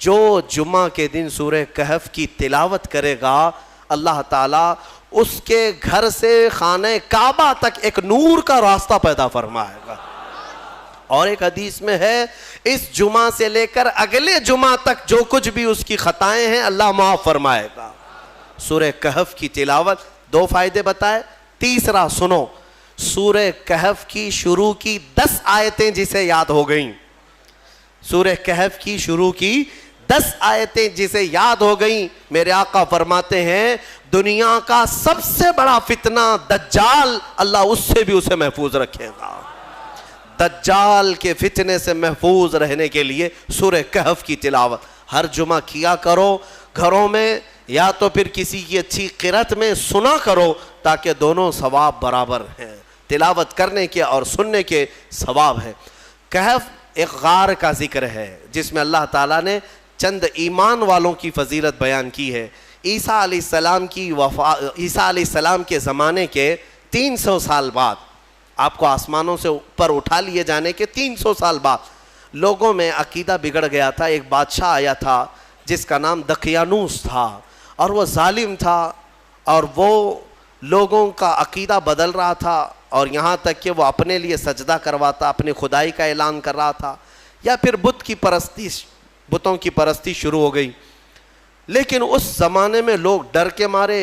جو جمعہ کے دن سورہ کہف کی تلاوت کرے گا اللہ تعالیٰ اس کے گھر سے خانہ کعبہ تک ایک نور کا راستہ پیدا فرمائے گا. اور ایک حدیث میں ہے اس جمعہ سے لے کر اگلے جمعہ تک جو کچھ بھی اس کی خطائیں ہیں اللہ معاف فرمائے گا. سورہ کہف کی تلاوت 2 فائدے بتائے. تیسرا سنو, سورہ کہف کی شروع کی 10 آیتیں جسے یاد ہو گئیں, سورہ کہف کی شروع کی 10 آیتیں جسے یاد ہو گئیں, میرے آقا فرماتے ہیں دنیا کا سب سے بڑا فتنہ دجال اللہ اس سے بھی اسے محفوظ رکھے گا. دجال کے فتنے سے محفوظ رہنے کے لیے سورہ کہف کی تلاوت ہر جمعہ کیا کرو گھروں میں, یا تو پھر کسی کی اچھی قرأت میں سنا کرو تاکہ دونوں ثواب برابر ہیں. تلاوت کرنے کے اور سننے کے ثواب ہیں. کہف ایک غار کا ذکر ہے جس میں اللہ تعالیٰ نے چند ایمان والوں کی فضیلت بیان کی ہے. عیسیٰ علیہ السلام کے زمانے کے 300 سال بعد, آپ کو آسمانوں سے اوپر اٹھا لیے جانے کے 300 سال بعد لوگوں میں عقیدہ بگڑ گیا تھا. ایک بادشاہ آیا تھا جس کا نام دقیانوس تھا, اور وہ ظالم تھا اور وہ لوگوں کا عقیدہ بدل رہا تھا, اور یہاں تک کہ وہ اپنے لیے سجدہ کرواتا, اپنی خدائی کا اعلان کر رہا تھا, یا پھر بتوں کی پرستی شروع ہو گئی. لیکن اس زمانے میں لوگ ڈر کے مارے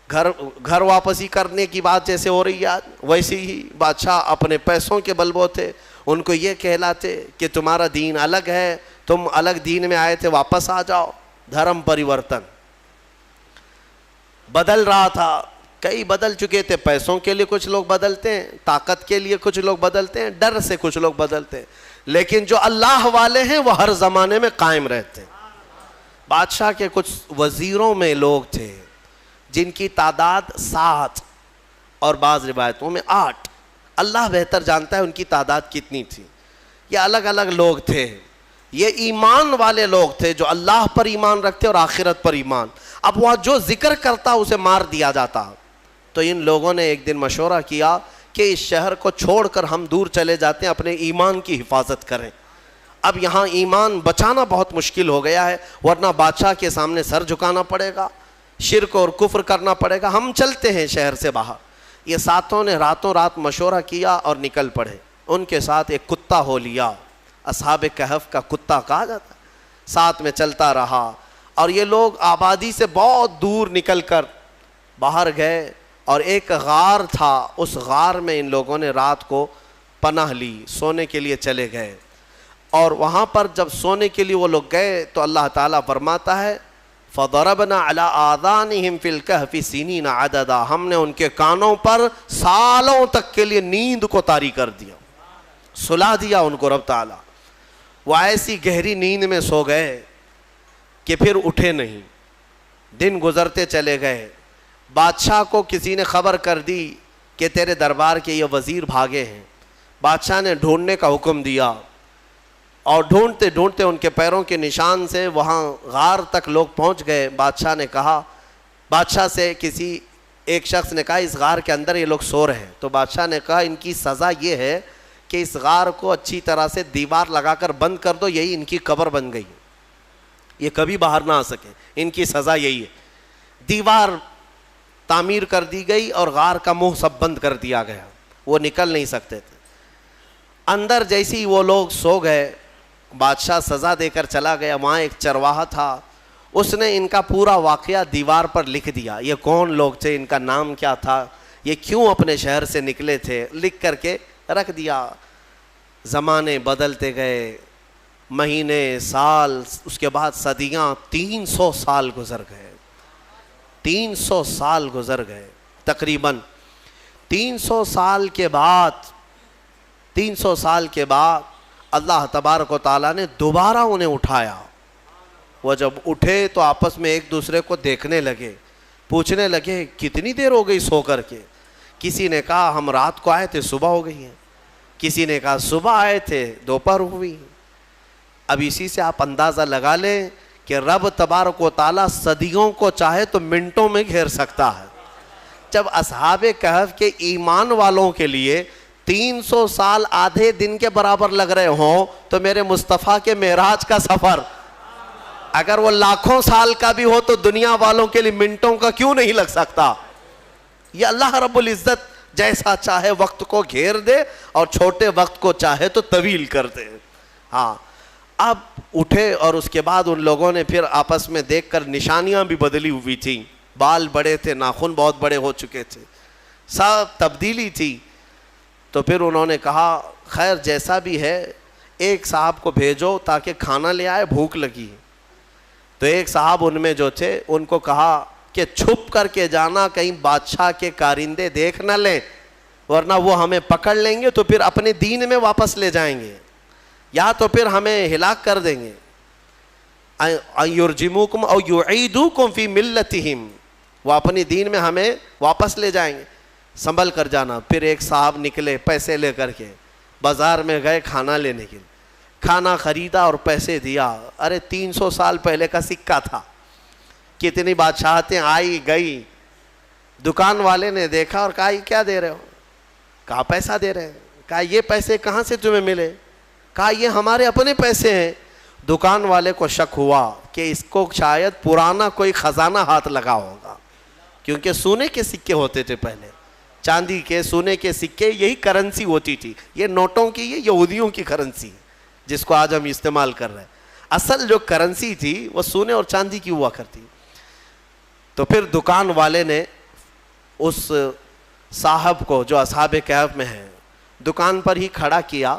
گھر واپسی کرنے کی بات جیسے ہو رہی ہے ویسے ہی بادشاہ اپنے پیسوں کے بلبوتے ان کو یہ کہلاتے کہ تمہارا دین الگ ہے, تم الگ دین میں آئے تھے, واپس آ جاؤ. دھرم پریورتن بدل رہا تھا, کئی بدل چکے تھے. پیسوں کے لیے کچھ لوگ بدلتے ہیں, طاقت کے لیے کچھ لوگ بدلتے ہیں, ڈر سے کچھ لوگ بدلتے ہیں, لیکن جو اللہ والے ہیں وہ ہر زمانے میں قائم رہتے ہیں. بادشاہ کے کچھ وزیروں میں لوگ تھے جن کی تعداد 7 اور بعض روایتوں میں 8, اللہ بہتر جانتا ہے ان کی تعداد کتنی تھی. یہ الگ الگ لوگ تھے, یہ ایمان والے لوگ تھے جو اللہ پر ایمان رکھتے اور آخرت پر ایمان. اب وہاں جو ذکر کرتا اسے مار دیا جاتا. تو ان لوگوں نے ایک دن مشورہ کیا کہ اس شہر کو چھوڑ کر ہم دور چلے جاتے ہیں, اپنے ایمان کی حفاظت کریں. اب یہاں ایمان بچانا بہت مشکل ہو گیا ہے, ورنہ بادشاہ کے سامنے سر جھکانا پڑے گا, شرک اور کفر کرنا پڑے گا. ہم چلتے ہیں شہر سے باہر. یہ ساتوں نے راتوں رات مشورہ کیا اور نکل پڑے. ان کے ساتھ ایک کتا ہو لیا, اصحاب کہف کا کتا کہا جاتا ہے, ساتھ میں چلتا رہا. اور یہ لوگ آبادی سے بہت دور نکل کر باہر گئے, اور ایک غار تھا, اس غار میں ان لوگوں نے رات کو پناہ لی, سونے کے لیے چلے گئے. اور وہاں پر جب سونے کے لیے وہ لوگ گئے تو اللہ تعالیٰ فرماتا ہے فَضَرَبْنَا عَلَىٰ آذَانِهِمْ فِي الْكَهْفِ سِنِينَ عَدَدًا, ہم نے ان کے کانوں پر سالوں تک کے لیے نیند کو طاری کر دیا, سلا دیا ان کو رب تعالیٰ. وہ ایسی گہری نیند میں سو گئے کہ پھر اٹھے نہیں. دن گزرتے چلے گئے. بادشاہ کو کسی نے خبر کر دی کہ تیرے دربار کے یہ وزیر بھاگے ہیں. بادشاہ نے ڈھونڈنے کا حکم دیا, اور ڈھونڈتے ڈھونڈتے ان کے پیروں کے نشان سے وہاں غار تک لوگ پہنچ گئے. بادشاہ نے کہا, بادشاہ سے کسی ایک شخص نے کہا اس غار کے اندر یہ لوگ سو رہے ہیں. تو بادشاہ نے کہا ان کی سزا یہ ہے کہ اس غار کو اچھی طرح سے دیوار لگا کر بند کر دو, یہی ان کی قبر بن گئی, یہ کبھی باہر نہ آ سکے. ان کی سزا یہی ہے. دیوار تعمیر کر دی گئی اور غار کا منہ سب بند کر دیا گیا, وہ نکل نہیں سکتے تھے. اندر جیسے ہی وہ لوگ سو گئے, بادشاہ سزا دے کر چلا گیا. وہاں ایک چرواہا تھا, اس نے ان کا پورا واقعہ دیوار پر لکھ دیا. یہ کون لوگ تھے, ان کا نام کیا تھا, یہ کیوں اپنے شہر سے نکلے تھے, لکھ کر کے رکھ دیا. زمانے بدلتے گئے, مہینے, سال, اس کے بعد صدیاں, 300 سال گزر گئے. 300 سال گزر گئے تقریباً. 300 سال کے بعد اللہ تبارک و تعالیٰ نے دوبارہ انہیں اٹھایا. وہ جب اٹھے تو آپس میں ایک دوسرے کو دیکھنے لگے, پوچھنے لگے کتنی دیر ہو گئی سو کر کے. کسی نے کہا ہم رات کو آئے تھے صبح ہو گئی ہے, کسی نے کہا صبح آئے تھے دوپہر ہوئی. اب اسی سے آپ اندازہ لگا لیں کہ رب تبارک و تعالیٰ صدیوں کو چاہے تو منٹوں میں گھیر سکتا ہے. جب اصحاب کہف کے ایمان والوں کے لیے 300 سال آدھے دن کے برابر لگ رہے ہوں تو میرے مصطفیٰ کے معراج کا سفر اگر وہ لاکھوں سال کا بھی ہو تو دنیا والوں کے لیے منٹوں کا کیوں نہیں لگ سکتا؟ یہ اللہ رب العزت جیسا چاہے وقت کو گھیر دے اور چھوٹے وقت کو چاہے تو طویل کر دے. ہاں اب اٹھے اور اس کے بعد ان لوگوں نے پھر آپس میں دیکھ کر نشانیاں بھی بدلی ہوئی تھیں, بال بڑے تھے, ناخن بہت بڑے ہو چکے تھے, سب تبدیلی تھی. تو پھر انہوں نے کہا خیر جیسا بھی ہے ایک صاحب کو بھیجو تاکہ کھانا لے آئے, بھوک لگی. تو ایک صاحب ان میں جو تھے ان کو کہا کہ چھپ کر کے جانا, کہیں بادشاہ کے کارندے دیکھ نہ لیں ورنہ وہ ہمیں پکڑ لیں گے تو پھر اپنے دین میں واپس لے جائیں گے یا تو پھر ہمیں ہلاک کر دیں گے. یرجموکم او یعیدوکم فی ملتہم, وہ اپنی دین میں ہمیں واپس لے جائیں گے, سنبھل کر جانا. پھر ایک صاحب نکلے پیسے لے کر کے, بازار میں گئے کھانا لینے کے لیے, کھانا خریدا اور پیسے دیا. ارے 300 سال پہلے کا سکہ تھا, کتنی بادشاہتیں آئی گئی. دکان والے نے دیکھا اور کہا یہ کیا دے رہے ہو؟ کہا پیسہ دے رہے ہیں. کہا یہ پیسے کہاں سے تمہیں ملے؟ کہا یہ ہمارے اپنے پیسے ہیں. دکان والے کو شک ہوا کہ اس کو شاید پرانا کوئی خزانہ ہاتھ لگا ہوگا, کیونکہ سونے کے سکے ہوتے تھے پہلے, چاندی کے سونے کے سکے, یہی کرنسی ہوتی تھی. یہ نوٹوں کی, یہ یہودیوں کی کرنسی جس کو آج ہم استعمال کر رہے ہیں. اصل جو کرنسی تھی وہ سونے اور چاندی کی ہوا کرتی. تو پھر دکان والے نے اس صاحب کو جو اصحاب کہف میں ہیں دکان پر ہی کھڑا کیا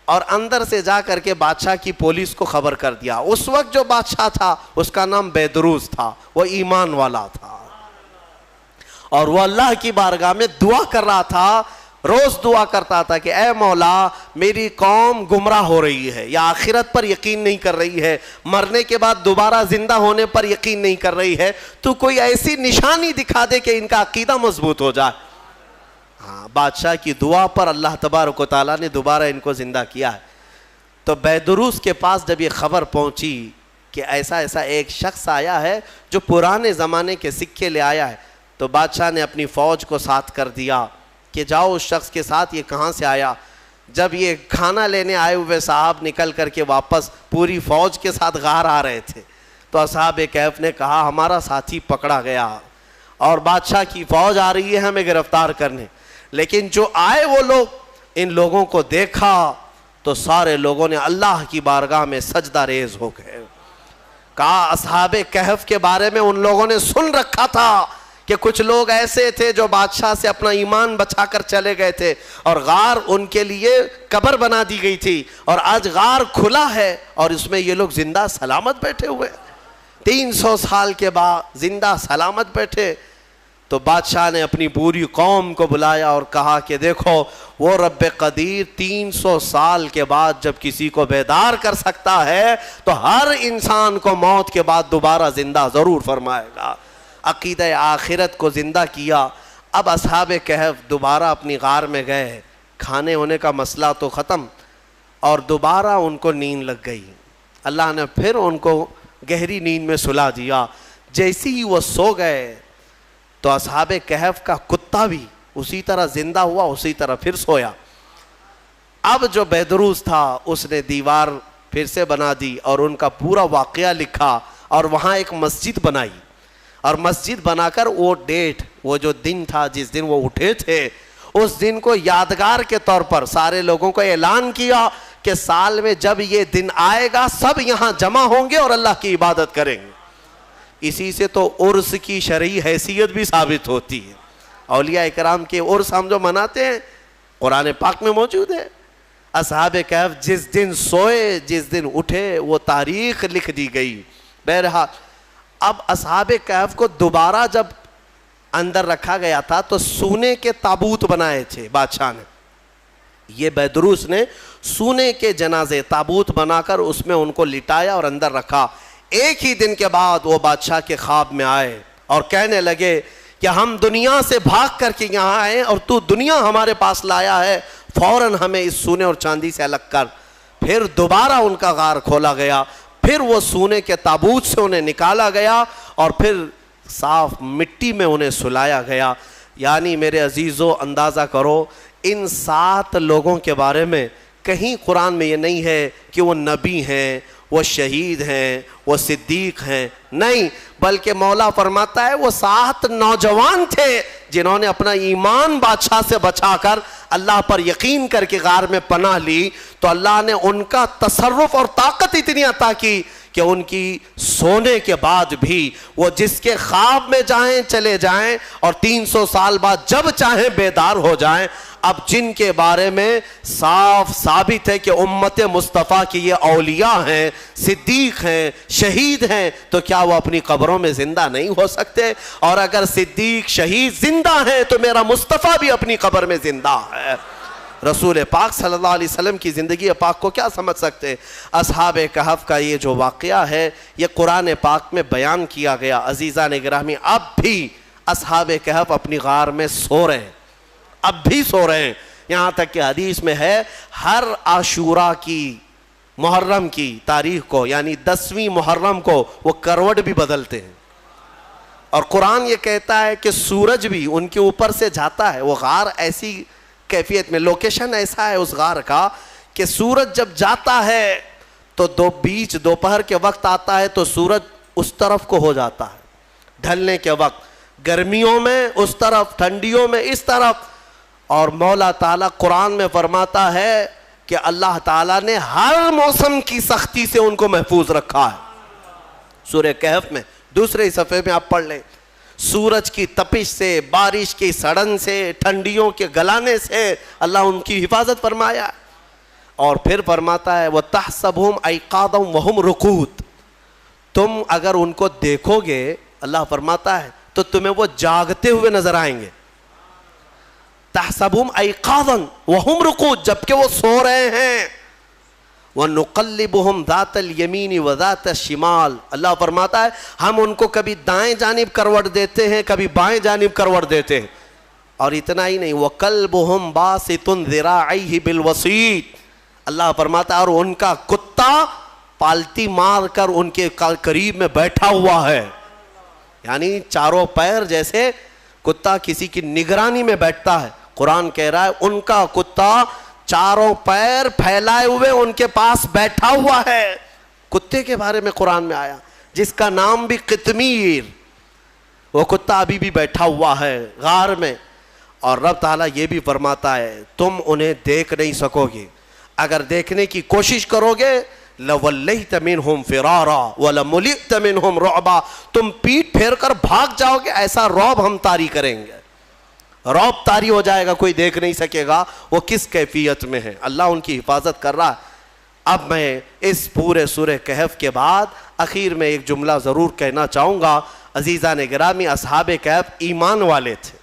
اور اندر سے جا کر کے بادشاہ کی پولیس کو خبر کر دیا. اس وقت جو بادشاہ تھا اس کا نام بیدروس تھا, وہ ایمان والا تھا اور وہ اللہ کی بارگاہ میں دعا کر رہا تھا, روز دعا کرتا تھا کہ اے مولا میری قوم گمراہ ہو رہی ہے, یا آخرت پر یقین نہیں کر رہی ہے, مرنے کے بعد دوبارہ زندہ ہونے پر یقین نہیں کر رہی ہے, تو کوئی ایسی نشانی دکھا دے کہ ان کا عقیدہ مضبوط ہو جائے. ہاں, بادشاہ کی دعا پر اللہ تبارک و تعالیٰ نے دوبارہ ان کو زندہ کیا ہے. تو بیدروس کے پاس جب یہ خبر پہنچی کہ ایسا ایسا ایک شخص آیا ہے جو پرانے زمانے کے سکے لے آیا ہے, تو بادشاہ نے اپنی فوج کو ساتھ کر دیا کہ جاؤ اس شخص کے ساتھ, یہ کہاں سے آیا. جب یہ کھانا لینے آئے ہوئے صاحب نکل کر کے واپس پوری فوج کے ساتھ غار آ رہے تھے, تو اصحاب کہف نے کہا ہمارا ساتھی پکڑا گیا اور بادشاہ کی فوج آ رہی ہے ہمیں گرفتار کرنے. لیکن جو آئے وہ لوگ, ان لوگوں کو دیکھا تو سارے لوگوں نے اللہ کی بارگاہ میں سجدہ ریز ہو گئے. کہا اصحاب کہف کے بارے میں ان لوگوں نے سن رکھا تھا کہ کچھ لوگ ایسے تھے جو بادشاہ سے اپنا ایمان بچا کر چلے گئے تھے اور غار ان کے لیے قبر بنا دی گئی تھی, اور آج غار کھلا ہے اور اس میں یہ لوگ زندہ سلامت بیٹھے ہوئے, 300 سال کے بعد زندہ سلامت بیٹھے. تو بادشاہ نے اپنی پوری قوم کو بلایا اور کہا کہ دیکھو وہ رب قدیر 300 سال کے بعد جب کسی کو بیدار کر سکتا ہے تو ہر انسان کو موت کے بعد دوبارہ زندہ ضرور فرمائے گا. عقیدہ آخرت کو زندہ کیا. اب اصحاب کہف دوبارہ اپنی غار میں گئے, کھانے ہونے کا مسئلہ تو ختم, اور دوبارہ ان کو نیند لگ گئی. اللہ نے پھر ان کو گہری نیند میں سلا دیا. جیسی ہی وہ سو گئے تو اصحاب کہف کا کتا بھی اسی طرح زندہ ہوا, اسی طرح پھر سویا. اب جو بیدروس تھا اس نے دیوار پھر سے بنا دی اور ان کا پورا واقعہ لکھا, اور وہاں ایک مسجد بنائی, اور مسجد بنا کر وہ ڈیٹ, وہ جو دن تھا جس دن وہ اٹھے تھے, اس دن کو یادگار کے طور پر سارے لوگوں کو اعلان کیا کہ سال میں جب یہ دن آئے گا سب یہاں جمع ہوں گے اور اللہ کی عبادت کریں گے. اسی سے تو عرس کی شرعی حیثیت بھی ثابت ہوتی ہے. اولیاء اکرام کے عرس ہم جو مناتے ہیں قرآن پاک میں موجود ہے. اصحاب کہف جس دن سوئے جس دن اٹھے وہ تاریخ لکھ دی گئی. بہرحال اب اصحاب کہف کو دوبارہ جب اندر رکھا گیا تھا تو سونے کے تابوت بنائے تھے بادشاہ نے. یہ بیدروس نے سونے کے جنازے تابوت بنا کر اس میں ان کو لٹایا اور اندر رکھا. ایک ہی دن کے بعد وہ بادشاہ کے خواب میں آئے اور کہنے لگے کہ ہم دنیا سے بھاگ کر کے یہاں آئے اور تو دنیا ہمارے پاس لایا ہے, فوراً ہمیں اس سونے اور چاندی سے الگ کر. پھر دوبارہ ان کا غار کھولا گیا, پھر وہ سونے کے تابوت سے انہیں نکالا گیا اور پھر صاف مٹی میں انہیں سلایا گیا. یعنی میرے عزیزو اندازہ کرو ان 7 لوگوں کے بارے میں کہیں قرآن میں یہ نہیں ہے کہ وہ نبی ہیں، وہ شہید ہیں، وہ صدیق ہیں، نہیں، بلکہ مولا فرماتا ہے وہ 7 نوجوان تھے جنہوں نے اپنا ایمان بادشاہ سے بچا کر اللہ پر یقین کر کے غار میں پناہ لی، تو اللہ نے ان کا تصرف اور طاقت اتنی عطا کی کہ ان کی سونے کے بعد بھی وہ جس کے خواب میں جائیں چلے جائیں اور 300 سال بعد جب چاہیں بیدار ہو جائیں۔ اب جن کے بارے میں صاف ثابت ہے کہ امت مصطفیٰ کی یہ اولیاء ہیں، صدیق ہیں، شہید ہیں، تو کیا وہ اپنی قبروں میں زندہ نہیں ہو سکتے؟ اور اگر صدیق شہید زندہ ہیں تو میرا مصطفیٰ بھی اپنی قبر میں زندہ ہے۔ رسول پاک صلی اللہ علیہ وسلم کی زندگی پاک کو کیا سمجھ سکتے؟ اصحاب کہف کا یہ جو واقعہ ہے یہ قرآن پاک میں بیان کیا گیا۔ عزیزان گرامی، اب بھی اصحاب کہف اپنی غار میں سو رہے ہیں، اب بھی سو رہے ہیں، یہاں تک کہ حدیث میں ہے ہر عاشوراء کی محرم کی تاریخ کو، یعنی 10ویں محرم کو وہ کروٹ بھی بدلتے ہیں۔ اور قرآن یہ کہتا ہے کہ سورج بھی ان کے اوپر سے جاتا ہے۔ وہ غار ایسی کیفیت میں، لوکیشن ایسا ہے اس غار کا کہ سورج جب جاتا ہے تو دوپہر کے وقت آتا ہے تو سورج اس طرف کو ہو جاتا ہے ڈھلنے کے وقت، گرمیوں میں اس طرف، ٹھنڈیوں میں اس طرف۔ اور مولا تعالیٰ قرآن میں فرماتا ہے کہ اللہ تعالیٰ نے ہر موسم کی سختی سے ان کو محفوظ رکھا ہے۔ سورہ کہف میں دوسرے صفحے میں آپ پڑھ لیں، سورج کی تپش سے، بارش کی سڑن سے، ٹھنڈیوں کے گلانے سے اللہ ان کی حفاظت فرمایا۔ اور پھر فرماتا ہے وَتَحْسَبُهُمْ أَيْقَاظًا وَهُمْ رُقُودٌ، تم اگر ان کو دیکھو گے، اللہ فرماتا ہے، تو تمہیں وہ جاگتے ہوئے نظر آئیں گے۔ تَحْسَبُهُمْ أَيْقَاظًا وَهُمْ رُقُودٌ، جبکہ وہ سو رہے ہیں۔ وَنُقَلِّبُهُمْ ذَاتَ الْيَمِينِ وَذَاتَ الشِّمَالِ، اللہ فرماتا ہے ہم ان کو کبھی دائیں جانب کروٹ دیتے ہیں، کبھی بائیں جانب کروٹ دیتے ہیں۔ اور اتنا ہی نہیں، وَقَلْبُهُمْ بَاسِطٌ ذِرَاعَيْهِ بِالْوَسِيطِ، اللہ فرماتا ہے اور ان کا کتا پالتی مار کر ان کے قریب میں بیٹھا ہوا ہے، یعنی چاروں پیر جیسے کتا کسی کی نگرانی میں بیٹھتا ہے۔ قرآن کہہ رہا ہے ان کا کتا چاروں پیر پھیلائے ہوئے ان کے پاس بیٹھا ہوا ہے۔ کتے کے بارے میں قرآن میں آیا جس کا نام بھی قطمیر، وہ کتا ابھی بھی بیٹھا ہوا ہے غار میں۔ اور رب تعالیٰ یہ بھی فرماتا ہے تم انہیں دیکھ نہیں سکو گے، اگر دیکھنے کی کوشش کرو گے لَوَلَّيْتَ مِنْهُمْ فِرَارًا وَلَمُلِئْتَ مِنْهُمْ رُعْبًا، تم پیٹ پھیر کر بھاگ جاؤ گے، ایسا رعب ہم طاری کریں گے، رعب طاری ہو جائے گا، کوئی دیکھ نہیں سکے گا وہ کس کیفیت میں ہے۔ اللہ ان کی حفاظت کر رہا ہے۔ اب میں اس پورے سورہ کہف کے بعد اخیر میں ایک جملہ ضرور کہنا چاہوں گا۔ عزیزان گرامی، اصحاب کہف ایمان والے تھے،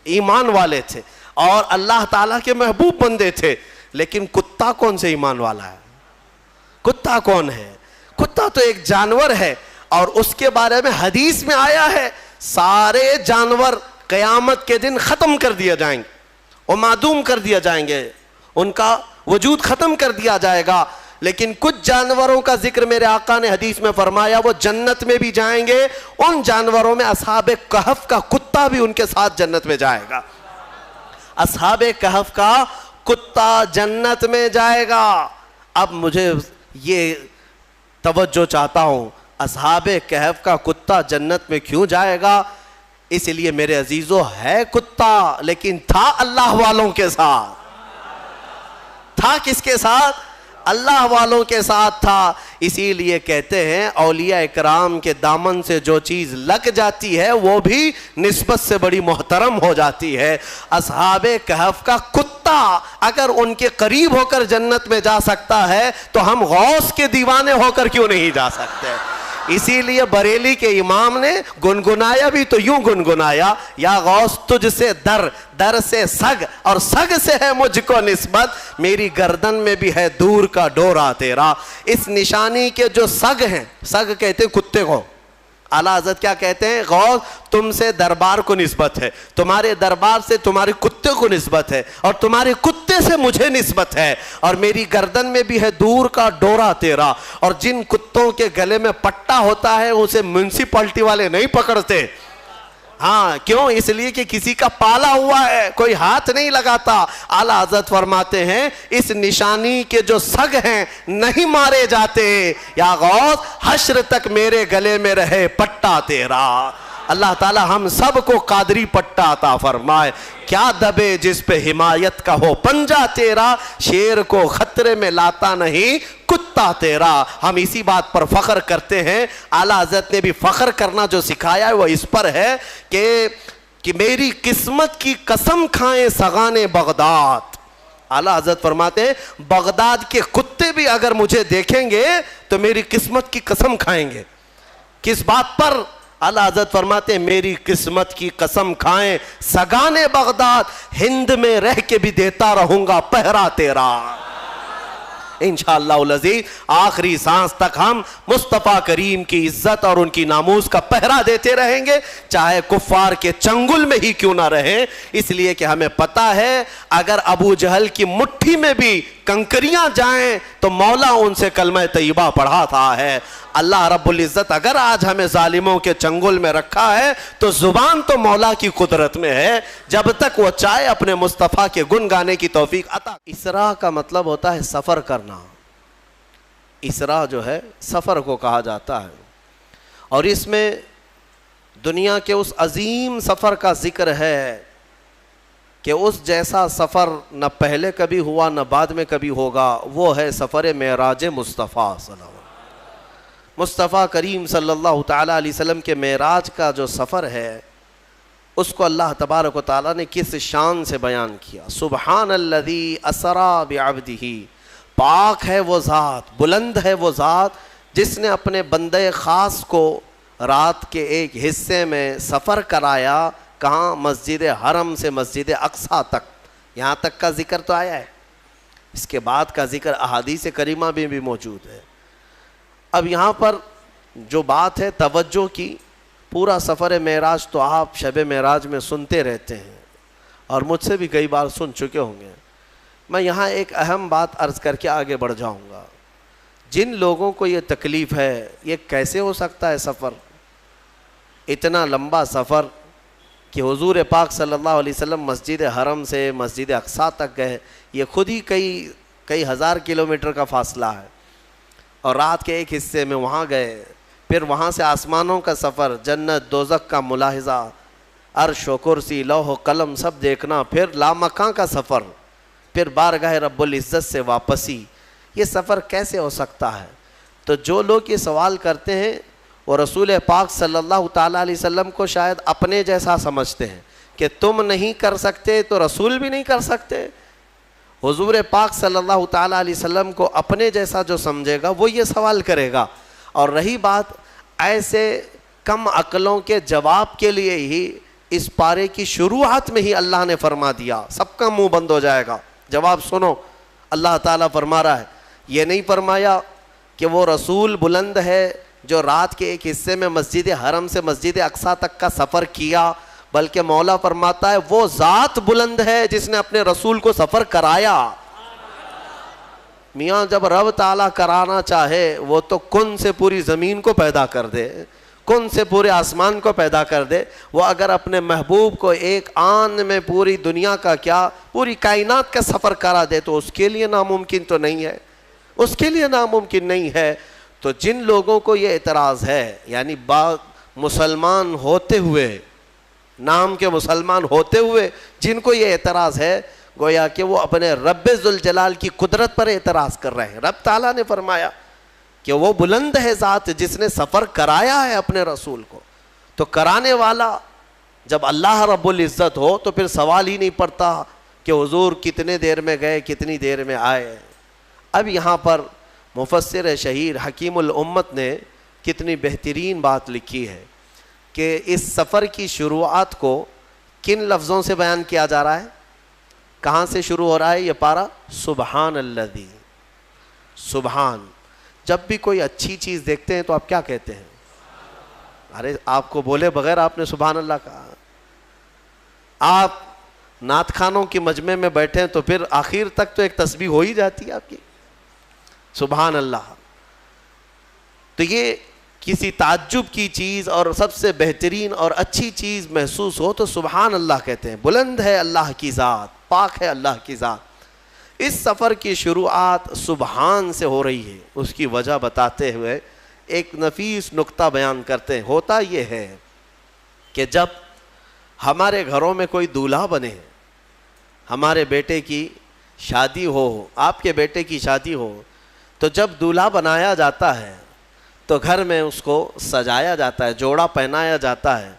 ایمان والے تھے اور اللہ تعالیٰ کے محبوب بندے تھے، لیکن کتا کون سے ایمان والا ہے؟ کتا کون ہے؟ کتا تو ایک جانور ہے، اور اس کے بارے میں حدیث میں آیا ہے سارے جانور قیامت کے دن ختم کر دیا جائیں گے اور معدوم کر دیا جائیں گے، ان کا وجود ختم کر دیا جائے گا، لیکن کچھ جانوروں کا ذکر میرے آقا نے حدیث میں فرمایا وہ جنت میں بھی جائیں گے۔ ان جانوروں میں اصحاب کہف کا کتا بھی ان کے ساتھ جنت میں جائے گا۔ اصحاب کہف کا کتا جنت میں جائے گا۔ اب مجھے یہ توجہ چاہتا ہوں، اصحاب کہف کا کتا جنت میں کیوں جائے گا؟ اس لیے میرے عزیزو ہے کتا، لیکن تھا اللہ والوں کے ساتھ۔ تھا کس کے ساتھ؟ اللہ والوں کے ساتھ تھا۔ اسی لیے کہتے ہیں اولیاء اکرام کے دامن سے جو چیز لگ جاتی ہے وہ بھی نسبت سے بڑی محترم ہو جاتی ہے۔ اصحاب کہف کا کتا اگر ان کے قریب ہو کر جنت میں جا سکتا ہے تو ہم غوث کے دیوانے ہو کر کیوں نہیں جا سکتے؟ اسی لیے بریلی کے امام نے گنگنایا بھی تو یوں گنگنایا، یا غوث تجھ سے در سے سگ، اور سگ سے ہے مجھ کو نسبت، میری گردن میں بھی ہے دور کا ڈورا تیرا۔ اس نشانی کے جو سگ ہیں، سگ کہتے ہیں کتے کو، اعلیٰ حضرت کیا کہتے ہیں؟ غوث تم سے دربار کو نسبت ہے، تمہارے دربار سے تمہارے کتے کو نسبت ہے، اور تمہارے کتے سے مجھے نسبت ہے، اور میری گردن میں بھی ہے دور کا ڈورا تیرا۔ اور جن کتوں کے گلے میں پٹا ہوتا ہے اسے میونسپلٹی والے نہیں پکڑتے، ہاں کیوں؟ اس لیے کہ کسی کا پالا ہوا ہے، کوئی ہاتھ نہیں لگاتا۔ اعلیٰ حضرت فرماتے ہیں اس نشانی کے جو سگ ہیں نہیں مارے جاتے، یا غوث حشر تک میرے گلے میں رہے پٹا تیرا۔ اللہ تعالی ہم سب کو قادری پٹا عطا فرمائے۔ کیا دبے جس پہ حمایت کا ہو پنجہ تیرا، شیر کو خطرے میں لاتا نہیں کتا تیرا۔ ہم اسی بات پر فخر کرتے ہیں۔ اعلیٰ حضرت نے بھی فخر کرنا جو سکھایا ہے وہ اس پر ہے کہ میری قسمت کی قسم کھائیں سغان بغداد۔ اعلیٰ حضرت فرماتے ہیں بغداد کے کتے بھی اگر مجھے دیکھیں گے تو میری قسمت کی قسم کھائیں گے۔ کس بات پر؟ اعلیٰ حضرت فرماتے ہیں میری قسمت کی قسم کھائیں سگان بغداد، ہند میں رہ کے بھی دیتا رہوں گا پہرا تیرا۔ انشاءاللہ العزیز آخری سانس تک ہم مصطفیٰ کریم کی عزت اور ان کی ناموس کا پہرا دیتے رہیں گے، چاہے کفار کے چنگل میں ہی کیوں نہ رہیں، اس لیے کہ ہمیں پتہ ہے اگر ابو جہل کی مٹھی میں بھی کنکریاں جائیں تو مولا ان سے کلمہ طیبہ پڑھاتا ہے۔ اللہ رب العزت اگر آج ہمیں ظالموں کے چنگل میں رکھا ہے تو زبان تو مولا کی قدرت میں ہے، جب تک وہ چاہے اپنے مصطفیٰ کے گن گانے کی توفیق عطا۔ اسراء کا مطلب ہوتا ہے سفر کرنا۔ اسراء جو ہے سفر کو کہا جاتا ہے، اور اس میں دنیا کے اس عظیم سفر کا ذکر ہے کہ اس جیسا سفر نہ پہلے کبھی ہوا نہ بعد میں کبھی ہوگا، وہ ہے سفر معراج مصطفیٰ صلی اللہ علیہ وسلم۔ مصطفیٰ کریم صلی اللہ تعالیٰ علیہ وسلم کے معراج کا جو سفر ہے اس کو اللہ تبارک و تعالیٰ نے کس شان سے بیان کیا۔ سبحان الذی اسریٰ بعبدہ، پاک ہے وہ ذات، بلند ہے وہ ذات جس نے اپنے بندے خاص کو رات کے ایک حصے میں سفر کرایا۔ کہاں؟ مسجد حرم سے مسجد اقصیٰ تک۔ یہاں تک کا ذکر تو آیا ہے، اس کے بعد کا ذکر احادیث کریمہ میں بھی موجود ہے۔ اب یہاں پر جو بات ہے توجہ کی، پورا سفر معراج تو آپ شب معراج میں سنتے رہتے ہیں اور مجھ سے بھی کئی بار سن چکے ہوں گے۔ میں یہاں ایک اہم بات عرض کر کے آگے بڑھ جاؤں گا۔ جن لوگوں کو یہ تکلیف ہے یہ کیسے ہو سکتا ہے سفر، اتنا لمبا سفر کہ حضور پاک صلی اللہ علیہ وسلم مسجد حرم سے مسجد اقصیٰ تک گئے، یہ خود ہی کئی ہزار کلومیٹر کا فاصلہ ہے، اور رات کے ایک حصے میں وہاں گئے، پھر وہاں سے آسمانوں کا سفر، جنت دوزخ کا ملاحظہ، عرش و کرسی لوح و قلم سب دیکھنا، پھر لامکاں کا سفر، پھر بارگاہ رب العزت سے واپسی۔ یہ سفر کیسے ہو سکتا ہے؟ تو جو لوگ یہ سوال کرتے ہیں وہ رسول پاک صلی اللہ تعالیٰ علیہ وسلم کو شاید اپنے جیسا سمجھتے ہیں کہ تم نہیں کر سکتے تو رسول بھی نہیں کر سکتے۔ حضور پاک صلی اللہ تعالیٰ علیہ وسلم کو اپنے جیسا جو سمجھے گا وہ یہ سوال کرے گا۔ اور رہی بات ایسے کم عقلوں کے جواب کے لیے ہی اس پارے کی شروعات میں ہی اللہ نے فرما دیا، سب کا منہ بند ہو جائے گا۔ جواب سنو، اللہ تعالیٰ فرما رہا ہے، یہ نہیں فرمایا کہ وہ رسول بلند ہے جو رات کے ایک حصے میں مسجد حرم سے مسجد اقصیٰ تک کا سفر کیا، بلکہ مولا فرماتا ہے وہ ذات بلند ہے جس نے اپنے رسول کو سفر کرایا۔ میاں جب رب تعالیٰ کرانا چاہے وہ تو کن سے پوری زمین کو پیدا کر دے، کن سے پورے آسمان کو پیدا کر دے۔ وہ اگر اپنے محبوب کو ایک آن میں پوری دنیا کا کیا پوری کائنات کا سفر کرا دے تو اس کے لیے ناممکن تو نہیں ہے، اس کے لیے ناممکن نہیں ہے۔ تو جن لوگوں کو یہ اعتراض ہے، یعنی مسلمان ہوتے ہوئے، نام کے مسلمان ہوتے ہوئے جن کو یہ اعتراض ہے، گویا کہ وہ اپنے رب ذوالجلال کی قدرت پر اعتراض کر رہے ہیں۔ رب تعالیٰ نے فرمایا کہ وہ بلند ہے ذات جس نے سفر کرایا ہے اپنے رسول کو، تو کرانے والا جب اللہ رب العزت ہو تو پھر سوال ہی نہیں پڑتا کہ حضور کتنے دیر میں گئے کتنی دیر میں آئے۔ اب یہاں پر مفسر شہیر حکیم الامت نے کتنی بہترین بات لکھی ہے کہ اس سفر کی شروعات کو کن لفظوں سے بیان کیا جا رہا ہے، کہاں سے شروع ہو رہا ہے یہ پارہ؟ سبحان الذی۔ سبحان، جب بھی کوئی اچھی چیز دیکھتے ہیں تو آپ کیا کہتے ہیں؟ ارے آپ کو بولے بغیر آپ نے سبحان اللہ کہا۔ آپ نعت خوانوں کی مجمع میں بیٹھے تو پھر آخر تک تو ایک تسبیح ہو ہی جاتی ہے آپ کی، سبحان اللہ۔ تو یہ کسی تعجب کی چیز اور سب سے بہترین اور اچھی چیز محسوس ہو تو سبحان اللہ کہتے ہیں. بلند ہے اللہ کی ذات، پاک ہے اللہ کی ذات. اس سفر کی شروعات سبحان سے ہو رہی ہے. اس کی وجہ بتاتے ہوئے ایک نفیس نقطہ بیان کرتے ہیں. ہوتا یہ ہے کہ جب ہمارے گھروں میں کوئی دولہا بنے، ہمارے بیٹے کی شادی ہو، آپ کے بیٹے کی شادی ہو، تو جب دولہا بنایا جاتا ہے تو گھر میں اس کو سجایا جاتا ہے، جوڑا پہنایا جاتا ہے،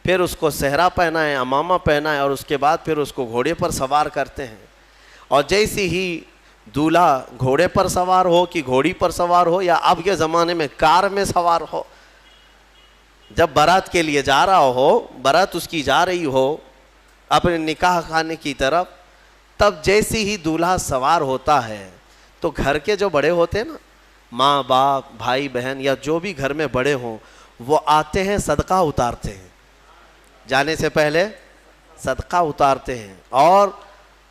پھر اس کو صحرا پہنائے، عمامہ پہنائے، اور اس کے بعد پھر اس کو گھوڑے پر سوار کرتے ہیں. اور جیسی ہی دولہا گھوڑے پر سوار ہو کہ گھوڑی پر سوار ہو یا اب کے زمانے میں کار میں سوار ہو، جب بارات کے لیے جا رہا ہو، بارات اس کی جا رہی ہو اپنے نکاح خانے کی طرف، تب جیسی ہی دولہا سوار ہوتا ہے تو گھر کے جو بڑے ہوتے ہیں نا، ماں باپ بھائی بہن یا جو بھی گھر میں بڑے ہوں، وہ آتے ہیں صدقہ اتارتے ہیں، جانے سے پہلے صدقہ اتارتے ہیں. اور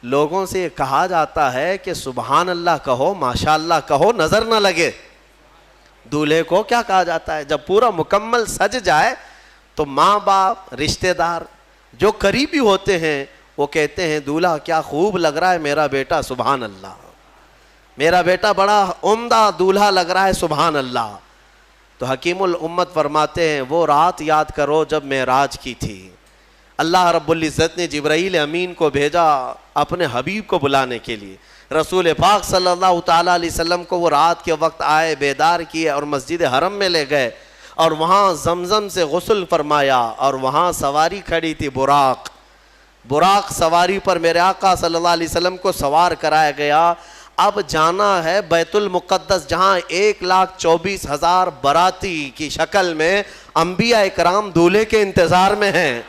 لوگوں سے یہ کہا جاتا ہے کہ سبحان اللہ کہو، ماشاء اللہ کہو، نظر نہ لگے. دولہے کو کیا کہا جاتا ہے؟ جب پورا مکمل سج جائے تو ماں باپ، رشتہ دار جو قریبی ہوتے ہیں وہ کہتے ہیں دولہا کیا خوب لگ رہا ہے میرا بیٹا، سبحان اللہ، میرا بیٹا بڑا عمدہ دولہا لگ رہا ہے، سبحان اللہ. تو حکیم الامت فرماتے ہیں وہ رات یاد کرو جب معراج کی تھی. اللہ رب العزت نے جبرائیل امین کو بھیجا اپنے حبیب کو بلانے کے لیے. رسول پاک صلی اللہ تعالیٰ علیہ وسلم کو وہ رات کے وقت آئے، بیدار کیے اور مسجد حرم میں لے گئے اور وہاں زمزم سے غسل فرمایا. اور وہاں سواری کھڑی تھی، براق سواری پر میرے آقا صلی اللہ علیہ وسلم کو سوار کرایا گیا. اب جانا ہے بیت المقدس، جہاں 1,24,000 باراتی کی شکل میں انبیاء اکرام دولہے کے انتظار میں ہیں.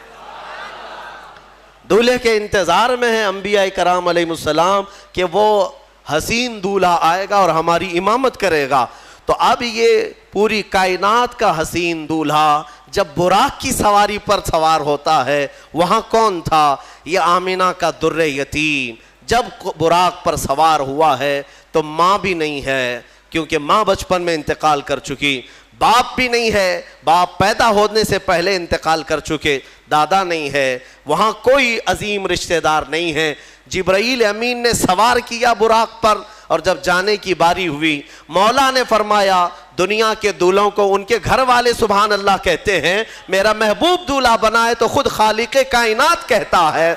دولہے کے انتظار میں ہیں انبیاء کرام علیہ السلام کہ وہ حسین دولہا آئے گا اور ہماری امامت کرے گا. تو اب یہ پوری کائنات کا حسین دولہا جب براق کی سواری پر سوار ہوتا ہے، وہاں کون تھا؟ یہ آمینہ کا در یتیم. جب براق پر سوار ہوا ہے تو ماں بھی نہیں ہے، کیونکہ ماں بچپن میں انتقال کر چکی. باپ بھی نہیں ہے، باپ پیدا ہونے سے پہلے انتقال کر چکے. دادا نہیں ہے، وہاں کوئی عظیم رشتہ دار نہیں ہے. جبرائیل امین نے سوار کیا براق پر، اور جب جانے کی باری ہوئی مولا نے فرمایا دنیا کے دولہوں کو ان کے گھر والے سبحان اللہ کہتے ہیں، میرا محبوب دولہا بنا ہے تو خود خالق کائنات کہتا ہے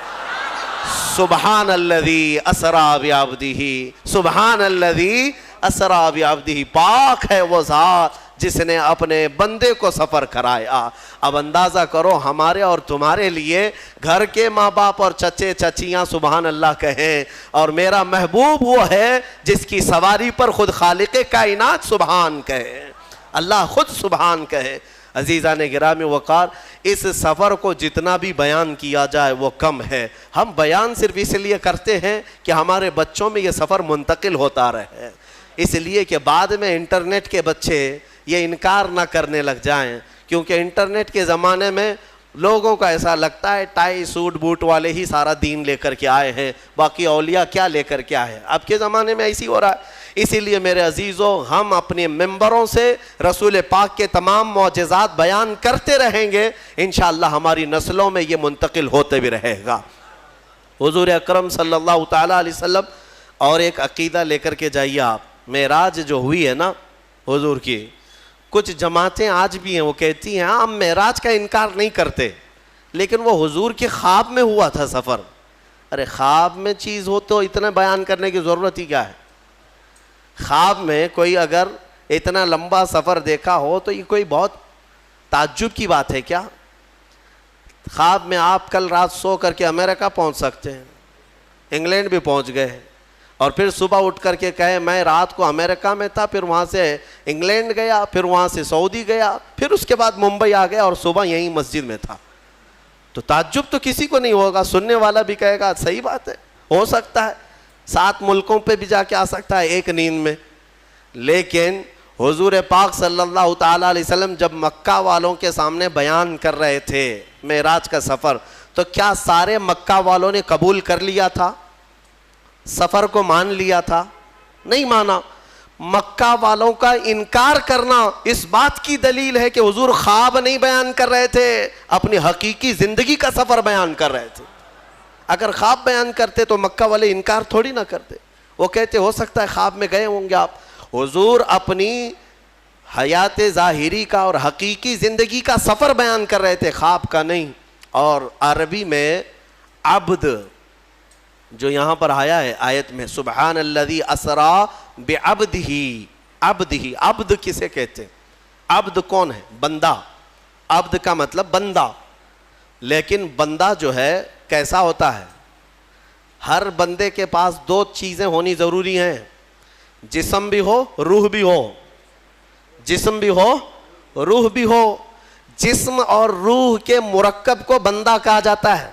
سبحان الذی اسری بعبدہ، سبحان الذی اسری بعبدہ. پاک ہے وہ ذات جس نے اپنے بندے کو سفر کرایا. اب اندازہ کرو ہمارے اور تمہارے لیے گھر کے ماں باپ اور چچے چچیاں سبحان اللہ کہیں، اور میرا محبوب وہ ہے جس کی سواری پر خود خالق کائنات سبحان کہے، اللہ خود سبحان کہے. عزیزان گرامی وقار، اس سفر کو جتنا بھی بیان کیا جائے وہ کم ہے. ہم بیان صرف اس لیے کرتے ہیں کہ ہمارے بچوں میں یہ سفر منتقل ہوتا رہے، اس لیے کہ بعد میں انٹرنیٹ کے بچے یہ انکار نہ کرنے لگ جائیں. کیونکہ انٹرنیٹ کے زمانے میں لوگوں کا ایسا لگتا ہے ٹائی سوٹ بوٹ والے ہی سارا دین لے کر کے آئے ہیں، باقی اولیاء کیا لے کر کے آئے ہیں. اب کے زمانے میں ایسی ہو رہا ہے. اسی لیے میرے عزیزوں، ہم اپنے ممبروں سے رسول پاک کے تمام معجزات بیان کرتے رہیں گے، انشاءاللہ ہماری نسلوں میں یہ منتقل ہوتے بھی رہے گا. حضور اکرم صلی اللہ تعالیٰ علیہ وسلم، اور ایک عقیدہ لے کر کے جائیے آپ. معراج جو ہوئی ہے نا حضور کی، کچھ جماعتیں آج بھی ہیں وہ کہتی ہیں ہم معراج کا انکار نہیں کرتے، لیکن وہ حضور کے خواب میں ہوا تھا سفر. ارے خواب میں چیز ہو تو اتنا بیان کرنے کی ضرورت ہی کیا ہے؟ خواب میں کوئی اگر اتنا لمبا سفر دیکھا ہو تو یہ کوئی بہت تعجب کی بات ہے کیا؟ خواب میں آپ کل رات سو کر کے امریکہ پہنچ سکتے ہیں، انگلینڈ بھی پہنچ گئے، اور پھر صبح اٹھ کر کے کہے میں رات کو امریکہ میں تھا، پھر وہاں سے انگلینڈ گیا، پھر وہاں سے سعودی گیا، پھر اس کے بعد ممبئی آ گیا اور صبح یہیں مسجد میں تھا. تو تعجب تو کسی کو نہیں ہوگا، سننے والا بھی کہے گا صحیح بات ہے، ہو سکتا ہے 7 ملکوں پہ بھی جا کے آ سکتا ہے ایک نیند میں. لیکن حضور پاک صلی اللہ تعالیٰ علیہ وسلم جب مکہ والوں کے سامنے بیان کر رہے تھے معراج کا سفر، تو کیا سارے مکہ والوں نے قبول کر لیا تھا؟ سفر کو مان لیا تھا؟ نہیں مانا. مکہ والوں کا انکار کرنا اس بات کی دلیل ہے کہ حضور خواب نہیں بیان کر رہے تھے، اپنی حقیقی زندگی کا سفر بیان کر رہے تھے۔ اگر خواب بیان کرتے تو مکہ والے انکار تھوڑی نہ کرتے، وہ کہتے ہو سکتا ہے خواب میں گئے ہوں گے آپ۔ حضور اپنی حیات ظاہری کا اور حقیقی زندگی کا سفر بیان کر رہے تھے، خواب کا نہیں۔ اور عربی میں عبد جو یہاں پر آیا ہے آیت میں، سبحان الذی اسرا بعبدہ، عبدہ، عبد کسے کہتے ہیں؟ عبد کون ہے؟ بندہ۔ عبد کا مطلب بندہ، لیکن بندہ جو ہے کیسا ہوتا ہے؟ ہر بندے کے پاس دو چیزیں ہونی ضروری ہیں، جسم بھی ہو روح بھی ہو، جسم بھی ہو روح بھی ہو۔ جسم اور روح کے مرکب کو بندہ کہا جاتا ہے،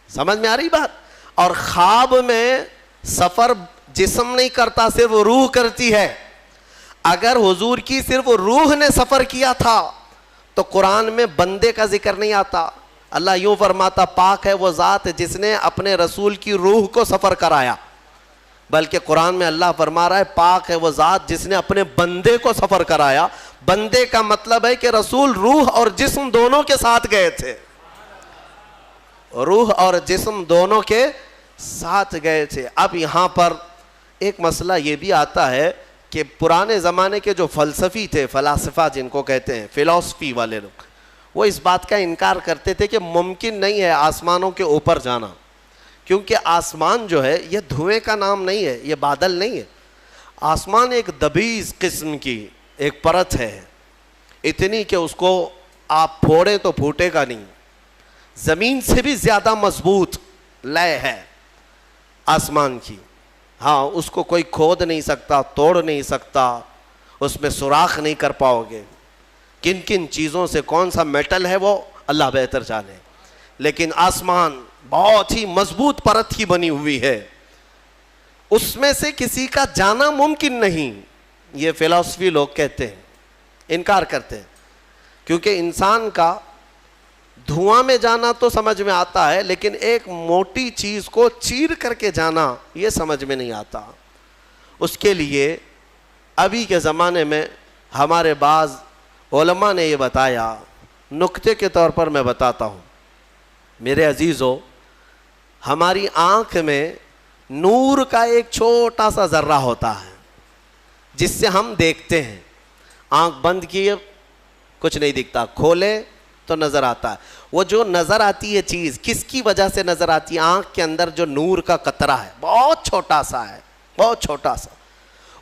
سمجھ میں آ رہی بات؟ اور خواب میں سفر جسم نہیں کرتا، صرف روح کرتی ہے۔ اگر حضور کی صرف روح نے سفر کیا تھا تو قرآن میں بندے کا ذکر نہیں آتا۔ اللہ یوں فرماتا پاک ہے وہ ذات جس نے اپنے رسول کی روح کو سفر کرایا، بلکہ قرآن میں اللہ فرما رہا ہے پاک ہے وہ ذات جس نے اپنے بندے کو سفر کرایا۔ بندے کا مطلب ہے کہ رسول روح اور جسم دونوں کے ساتھ گئے تھے، روح اور جسم دونوں کے ساتھ گئے تھے۔ اب یہاں پر ایک مسئلہ یہ بھی آتا ہے کہ پرانے زمانے کے جو فلسفی تھے، فلاسفہ جن کو کہتے ہیں، فلسفی والے لوگ، وہ اس بات کا انکار کرتے تھے کہ ممکن نہیں ہے آسمانوں کے اوپر جانا، کیونکہ آسمان جو ہے یہ دھوئیں کا نام نہیں ہے، یہ بادل نہیں ہے۔ آسمان ایک دبیز قسم کی ایک پرت ہے، اتنی کہ اس کو آپ پھوڑیں تو پھوٹے گا نہیں، زمین سے بھی زیادہ مضبوط لے ہے آسمان کی۔ ہاں، اس کو کوئی کھود نہیں سکتا، توڑ نہیں سکتا، اس میں سوراخ نہیں کر پاؤ گے۔ کن کن چیزوں سے کون سا میٹل ہے وہ اللہ بہتر جانے، لیکن آسمان بہت ہی مضبوط پرت کی بنی ہوئی ہے، اس میں سے کسی کا جانا ممکن نہیں، یہ فلسفی لوگ کہتے ہیں، انکار کرتے ہیں۔ کیونکہ انسان کا دھواں میں جانا تو سمجھ میں آتا ہے، لیکن ایک موٹی چیز کو چیر کر کے جانا یہ سمجھ میں نہیں آتا۔ اس کے لیے ابھی کے زمانے میں ہمارے بعض علماء نے یہ بتایا، نکتے کے طور پر میں بتاتا ہوں میرے عزیزو، ہماری آنکھ میں نور کا ایک چھوٹا سا ذرہ ہوتا ہے جس سے ہم دیکھتے ہیں۔ آنکھ بند کیے کچھ نہیں دکھتا، کھولے تو نظر آتا ہے۔ وہ جو نظر آتی ہے چیز کس کی وجہ سے نظر آتی ہے؟ آنکھ کے اندر جو نور کا قطرہ ہے، بہت چھوٹا سا ہے، بہت چھوٹا سا،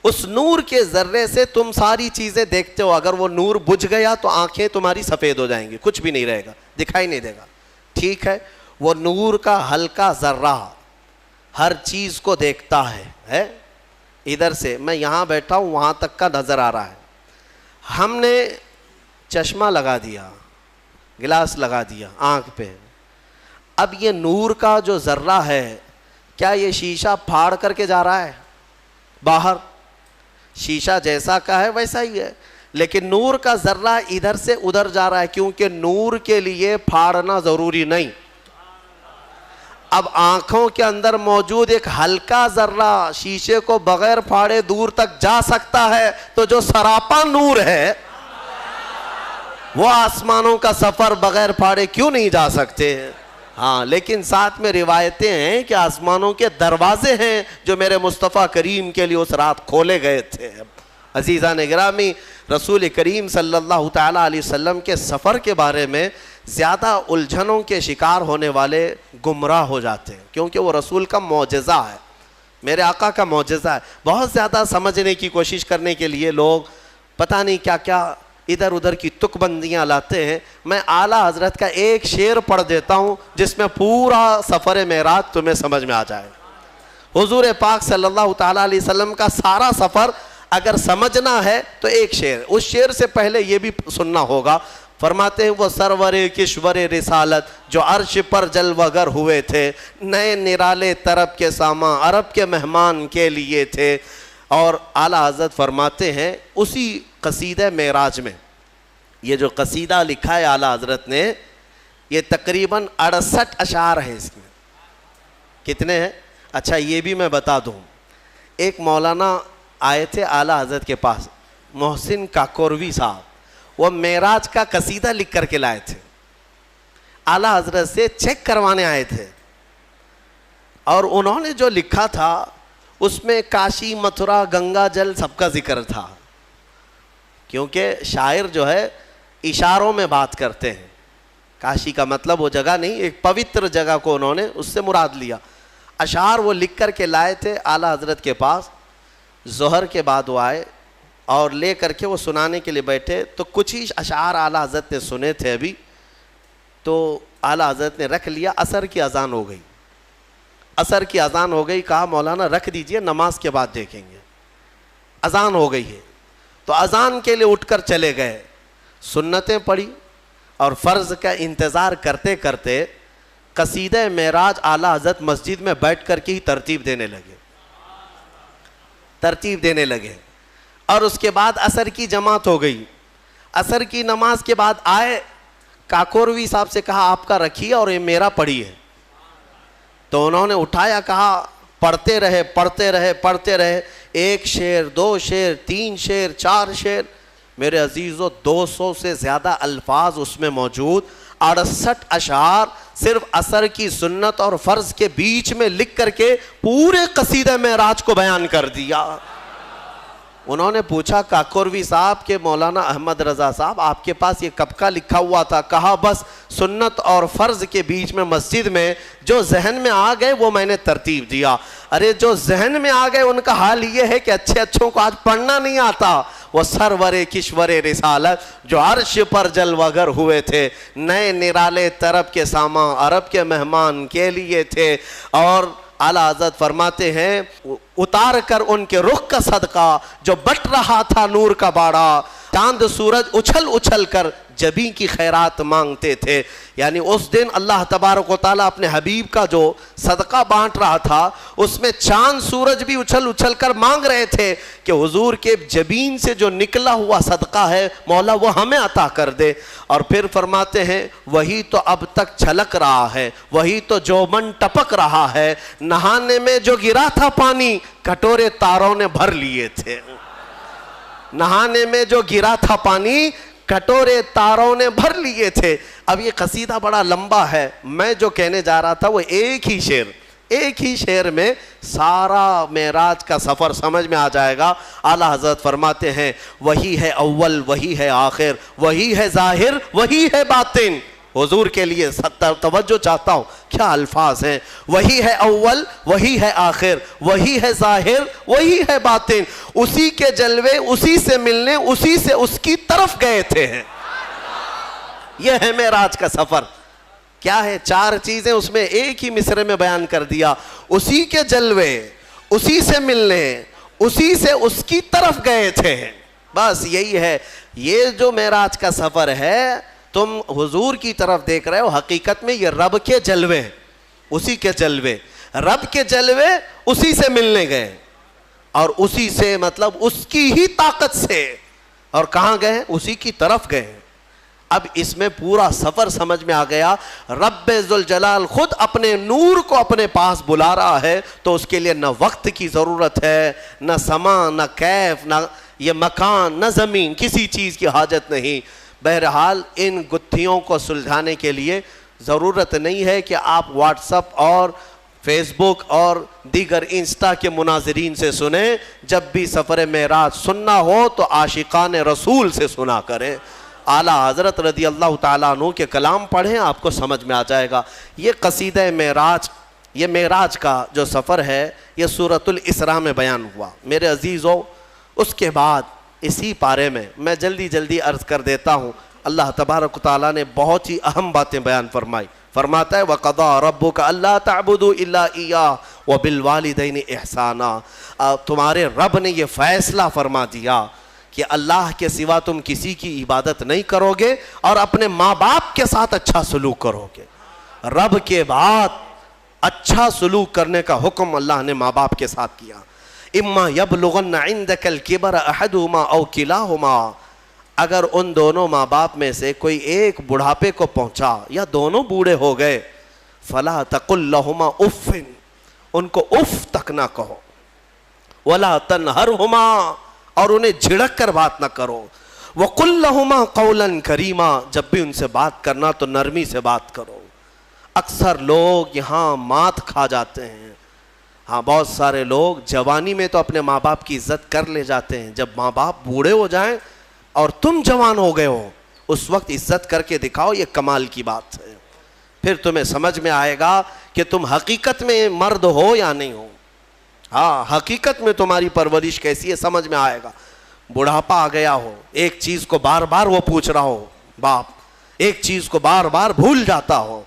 اس نور کے ذرے سے تم ساری چیزیں دیکھتے ہو۔ اگر وہ نور بجھ گیا تو آنکھیں تمہاری سفید ہو جائیں گی، کچھ بھی نہیں رہے گا، دکھائی نہیں دے گا، ٹھیک ہے؟ وہ نور کا ہلکا ذرہ ہر چیز کو دیکھتا ہے۔ ادھر سے میں یہاں بیٹھا ہوں، وہاں تک کا نظر آ رہا ہے۔ ہم نے چشمہ لگا دیا، گلاس لگا دیا آنکھ پہ، اب یہ نور کا جو ذرہ ہے، کیا یہ شیشہ پھاڑ کر کے جا رہا ہے باہر؟ شیشہ جیسا کا ہے ویسا ہی ہے، لیکن نور کا ذرہ ادھر سے ادھر جا رہا ہے، کیونکہ نور کے لیے پھاڑنا ضروری نہیں۔ اب آنکھوں کے اندر موجود ایک ہلکا ذرہ شیشے کو بغیر پھاڑے دور تک جا سکتا ہے، تو جو سراپا نور ہے وہ آسمانوں کا سفر بغیر پھاڑے کیوں نہیں جا سکتے؟ ہاں، لیکن ساتھ میں روایتیں ہیں کہ آسمانوں کے دروازے ہیں جو میرے مصطفیٰ کریم کے لیے اس رات کھولے گئے تھے۔ عزیزان گرامی، رسول کریم صلی اللہ تعالیٰ علیہ وسلم کے سفر کے بارے میں زیادہ الجھنوں کے شکار ہونے والے گمراہ ہو جاتے ہیں، کیونکہ وہ رسول کا معجزہ ہے، میرے آقا کا معجزہ ہے۔ بہت زیادہ سمجھنے کی کوشش کرنے کے لیے لوگ پتہ نہیں کیا کیا ادھر ادھر کی تک بندیاں لاتے ہیں۔ میں اعلیٰ حضرت کا ایک شعر پڑھ دیتا ہوں جس میں پورا سفر معراج تمہیں سمجھ میں آ جائے۔ حضور پاک صلی اللہ تعالیٰ علیہ وسلم کا سارا سفر اگر سمجھنا ہے تو ایک شعر، اس شعر سے پہلے یہ بھی سننا ہوگا۔ فرماتے ہیں وہ سرور کشور رسالت جو عرش پر جلوہ گر ہوئے تھے، نئے نرالے طرب کے سامان عرب کے مہمان کے لیے تھے۔ اور اعلیٰ حضرت فرماتے ہیں اسی قصیدہ معراج میں، یہ جو قصیدہ لکھا ہے اعلیٰ حضرت نے، یہ تقریباً 68 اشعار ہیں۔ اس میں کتنے ہیں؟ اچھا یہ بھی میں بتا دوں، ایک مولانا آئے تھے اعلیٰ حضرت کے پاس محسن کاکوروی صاحب، وہ معراج کا قصیدہ لکھ کر کے لائے تھے، اعلیٰ حضرت سے چیک کروانے آئے تھے، اور انہوں نے جو لکھا تھا اس میں کاشی متھرا گنگا جل سب کا ذکر تھا، کیونکہ شاعر جو ہے اشاروں میں بات کرتے ہیں، کاشی کا مطلب وہ جگہ نہیں، ایک پوتر جگہ کو انہوں نے اس سے مراد لیا، اشعار وہ لکھ کر کے لائے تھے اعلیٰ حضرت کے پاس۔ ظہر کے بعد وہ آئے اور لے کر کے وہ سنانے کے لیے بیٹھے، تو کچھ ہی اشعار اعلیٰ حضرت نے سنے تھے ابھی، تو اعلیٰ حضرت نے رکھ لیا، عصر کی اذان ہو گئی، عصر کی اذان ہو گئی، کہا مولانا رکھ دیجئے نماز کے بعد دیکھیں گے، اذان ہو گئی ہے، تو اذان کے لیے اٹھ کر چلے گئے، سنتیں پڑھی اور فرض کا انتظار کرتے کرتے قصیدہ معراج اعلیٰ حضرت مسجد میں بیٹھ کر کے ہی ترتیب دینے لگے، اور اس کے بعد عصر کی جماعت ہو گئی، عصر کی نماز کے بعد آئے، کاکوروی صاحب سے کہا آپ کا رکھیے اور یہ میرا پڑھیے، تو انہوں نے اٹھایا، کہا پڑھتے رہے، ایک شعر، دو شعر، تین شعر، چار شعر، میرے عزیزو 200 سے زیادہ الفاظ اس میں موجود، 68 اشعار صرف عصر کی سنت اور فرض کے بیچ میں لکھ کر کے پورے قصیدہ معراج کو بیان کر دیا۔ انہوں نے پوچھا کاکوروی صاحب کہ مولانا احمد رضا صاحب آپ کے پاس یہ کب کا لکھا ہوا تھا؟ کہا بس سنت اور فرض کے بیچ میں مسجد میں جو ذہن میں آ گئے وہ میں نے ترتیب دیا۔ ارے جو ذہن میں آ گئے ان کا حال یہ ہے کہ اچھوں کو آج پڑھنا نہیں آتا۔ وہ سرور کشور رسالت جو عرش پر جلوگر ہوئے تھے، نئے نرالے طرب کے سامان عرب کے مہمان کے لیے تھے، اور اعلیٰ حضرت فرماتے ہیں اتار کر ان کے رخ کا صدقہ جو بٹ رہا تھا نور کا باڑا، چاند سورج اچھل کر جبیں کی خیرات مانگتے تھے۔ یعنی اس دن اللہ تبارک و تعالیٰ اپنے حبیب کا جو صدقہ بانٹ رہا تھا اس میں چاند سورج بھی اچھل کر مانگ رہے تھے کہ حضور کے جبین سے جو نکلا ہوا صدقہ ہے مولا وہ ہمیں عطا کر دے۔ اور پھر فرماتے ہیں وہی تو اب تک چھلک رہا ہے، وہی تو جوبن ٹپک رہا ہے، نہانے میں جو گرا تھا پانی کٹورے تاروں نے بھر لیے تھے۔ نہانے میں جو گرا تھا پانی کٹورے تاروں نے بھر لیے تھے۔ اب یہ قصیدہ بڑا لمبا ہے، میں جو کہنے جا رہا تھا وہ ایک ہی شعر میں سارا معراج کا سفر سمجھ میں آ جائے گا۔ اعلیٰ حضرت فرماتے ہیں وہی ہے اول، وہی ہے آخر، وہی ہے ظاہر، وہی ہے باطن۔ حضور کے لیے توجہ چاہتا ہوں، کیا الفاظ ہیں، وہی ہے اول، وہی ہے آخر، وہی ہے ظاہر، وہی ہے باطن، اسی کے جلوے اسی سے ملنے اسی سے اس کی طرف گئے تھے ہیں۔ یہ ہے معراج کا سفر۔ کیا ہے؟ 4 چیزیں اس میں ایک ہی مصرے میں بیان کر دیا، اسی کے جلوے اسی سے ملنے اسی سے اس کی طرف گئے تھے، بس یہی ہے۔ یہ جو معراج کا سفر ہے تم حضور کی طرف دیکھ رہے ہو، حقیقت میں یہ رب کے جلوے، اسی کے جلوے، رب کے جلوے اسی سے ملنے گئے، اور اسی سے مطلب اس کی ہی طاقت سے، اور کہاں گئے؟ اسی کی طرف گئے۔ اب اس میں پورا سفر سمجھ میں آ گیا۔ رب ذوالجلال خود اپنے نور کو اپنے پاس بلا رہا ہے، تو اس کے لیے نہ وقت کی ضرورت ہے، نہ سما، نہ کیف، نہ یہ مکان، نہ زمین، کسی چیز کی حاجت نہیں۔ بہرحال ان گتھیوں کو سلجھانے کے لیے ضرورت نہیں ہے کہ آپ واٹس اپ اور فیس بک اور دیگر انسٹا کے مناظرین سے سنیں۔ جب بھی سفر معراج سننا ہو تو عاشقان رسول سے سنا کریں، اعلیٰ حضرت رضی اللہ تعالیٰ عنہ کے کلام پڑھیں، آپ کو سمجھ میں آ جائے گا۔ یہ قصیدہ معراج، یہ معراج کا جو سفر ہے یہ سورۃ الاسراء میں بیان ہوا۔ میرے عزیزو، اس کے بعد اسی پارے میں جلدی عرض کر دیتا ہوں، اللہ تبارک و تعالیٰ نے بہت ہی اہم باتیں بیان فرمائی۔ فرماتا ہے وَقَضَىٰ رَبُّكَ أَلَّا تَعْبُدُوا إِلَّا إِيَّاهُ وَبِالْوَالِدَيْنِ إِحْسَانًا۔ تمہارے رب نے یہ فیصلہ فرما دیا کہ اللہ کے سوا تم کسی کی عبادت نہیں کرو گے اور اپنے ماں باپ کے ساتھ اچھا سلوک کرو گے۔ رب کے بعد اچھا سلوک کرنے کا حکم اللہ نے ماں باپ کے ساتھ کیا۔ اما یبلغن عندک الکبر احدہما او کلاہما، اگر ان دونوں ماں باپ میں سے کوئی ایک بڑھاپے کو پہنچا یا دونوں بوڑھے ہو گئے، فلا تقل لہما اف، ان کو اف تک نہ کہو، ولا تنہرہما، اور انہیں جھڑک کر بات نہ کرو، وقل لہما قولا کریما، جب بھی ان سے بات کرنا تو نرمی سے بات کرو۔ اکثر لوگ یہاں مات کھا جاتے ہیں۔ ہاں بہت سارے لوگ جوانی میں تو اپنے ماں باپ کی عزت کر لے جاتے ہیں، جب ماں باپ بوڑھے ہو جائیں اور تم جوان ہو گئے ہو اس وقت عزت کر کے دکھاؤ، یہ کمال کی بات ہے۔ پھر تمہیں سمجھ میں آئے گا کہ تم حقیقت میں مرد ہو یا نہیں ہو۔ ہاں حقیقت میں تمہاری پرورش کیسی ہے سمجھ میں آئے گا۔ بڑھاپا آ گیا ہو، ایک چیز کو بار بار وہ پوچھ رہا ہو، باپ ایک چیز کو بار بار بھول جاتا ہو،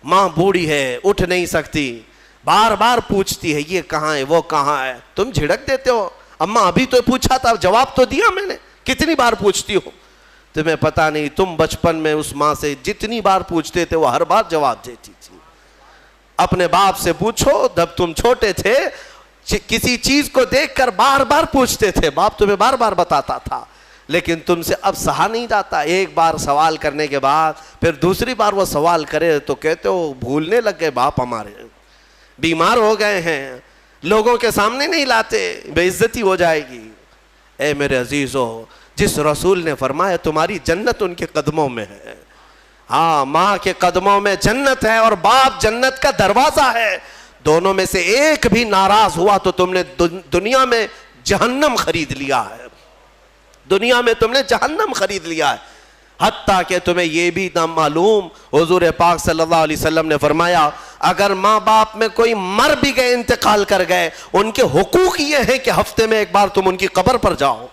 ماں بوڑھی ہے اٹھ نہیں سکتی، بار بار پوچھتی ہے یہ کہاں ہے وہ کہاں ہے، تم جھڑک دیتے ہو، اماں ابھی تو پوچھا تھا جواب تو دیا میں نے، کتنی بار پوچھتی ہو؟ تمہیں پتہ نہیں تم بچپن میں اس ماں سے جتنی بار پوچھتے تھے وہ ہر بار جواب دیتی تھی۔ اپنے باپ سے پوچھو، جب تم چھوٹے تھے کسی چیز کو دیکھ کر بار بار پوچھتے تھے، باپ تمہیں بار بار بتاتا تھا، لیکن تم سے اب سہا نہیں جاتا۔ ایک بار سوال کرنے کے بعد پھر دوسری بار وہ سوال کرے تو کہتے ہو بھولنے لگ گئے باپ ہمارے، بیمار ہو گئے ہیں، لوگوں کے سامنے نہیں لاتے، بے عزتی ہو جائے گی۔ اے میرے عزیزو، جس رسول نے فرمایا تمہاری جنت ان کے قدموں میں ہے، ہاں ماں کے قدموں میں جنت ہے اور باپ جنت کا دروازہ ہے، دونوں میں سے ایک بھی ناراض ہوا تو تم نے دنیا میں جہنم خرید لیا ہے، دنیا میں تم نے جہنم خرید لیا ہے۔ حتیٰ کہ تمہیں یہ بھی نہ معلوم، حضور پاک صلی اللہ علیہ وسلم نے فرمایا اگر ماں باپ میں کوئی مر بھی گئے، انتقال کر گئے، ان کے حقوق یہ ہیں کہ ہفتے میں ایک بار تم ان کی قبر پر جاؤ،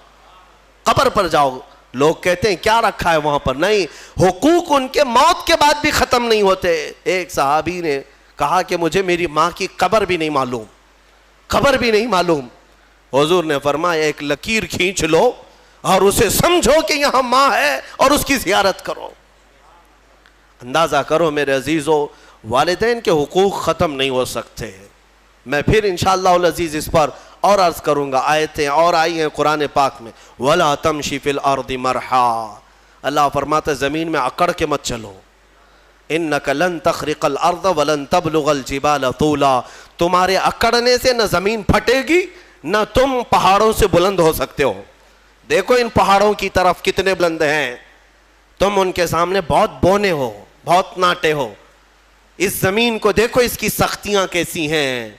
قبر پر جاؤ۔ لوگ کہتے ہیں کیا رکھا ہے وہاں پر، نہیں، حقوق ان کے موت کے بعد بھی ختم نہیں ہوتے۔ ایک صحابی نے کہا کہ مجھے میری ماں کی قبر بھی نہیں معلوم، قبر بھی نہیں معلوم۔ حضور نے فرمایا ایک لکیر کھینچ لو اور اسے سمجھو کہ یہاں ماں ہے اور اس کی زیارت کرو۔ اندازہ کرو میرے عزیزو، والدین کے حقوق ختم نہیں ہو سکتے۔ میں پھر انشاءاللہ العزیز اس پر اور عرض کروں گا، آیتیں اور آئی ہیں قرآن پاک میں، وَلَا تَمْشِ فِي الْأَرْضِ مَرْحًا، اللہ فرماتا ہے زمین میں اکڑ کے مت چلو، إِنَّكَ لَن تَخْرِقَ الْأَرْضَ وَلَن تَبْلُغَ الْجِبَالَ طُولًا، تمہارے اکڑنے سے نہ زمین پھٹے گی نہ تم پہاڑوں سے بلند ہو سکتے ہو۔ دیکھو ان پہاڑوں کی طرف کتنے بلند ہیں، تم ان کے سامنے بہت بونے ہو، بہت ناٹے ہو۔ اس زمین کو دیکھو اس کی سختیاں کیسی ہیں،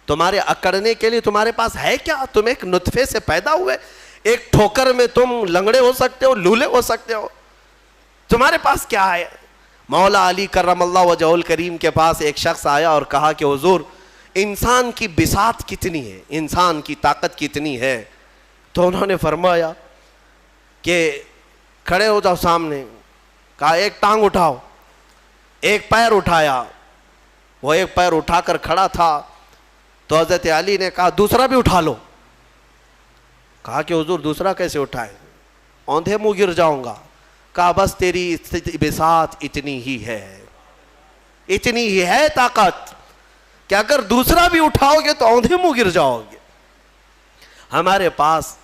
تمہارے اکڑنے کے لیے تمہارے پاس ہے کیا؟ تم ایک نطفے سے پیدا ہوئے، ایک ٹھوکر میں تم لنگڑے ہو سکتے ہو، لولے ہو سکتے ہو، تمہارے پاس کیا ہے؟ مولا علی کرم اللہ وجہہ الکریم کے پاس ایک شخص آیا اور کہا کہ حضور انسان کی بساط کتنی ہے، انسان کی طاقت کتنی ہے؟ تو انہوں نے فرمایا کہ کھڑے ہو جاؤ سامنے، کہا ایک ٹانگ اٹھاؤ، ایک پیر اٹھایا، وہ ایک پیر اٹھا کر کھڑا تھا تو حضرت علی نے کہا دوسرا بھی اٹھا لو۔ کہا کہ حضور دوسرا کیسے اٹھائے، اوندھے منہ گر جاؤں گا۔ کہا بس تیری بساط اتنی ہی ہے، اتنی ہی ہے طاقت کہ اگر دوسرا بھی اٹھاؤ گے تو اوندھے منہ گر جاؤ گے۔ ہمارے پاس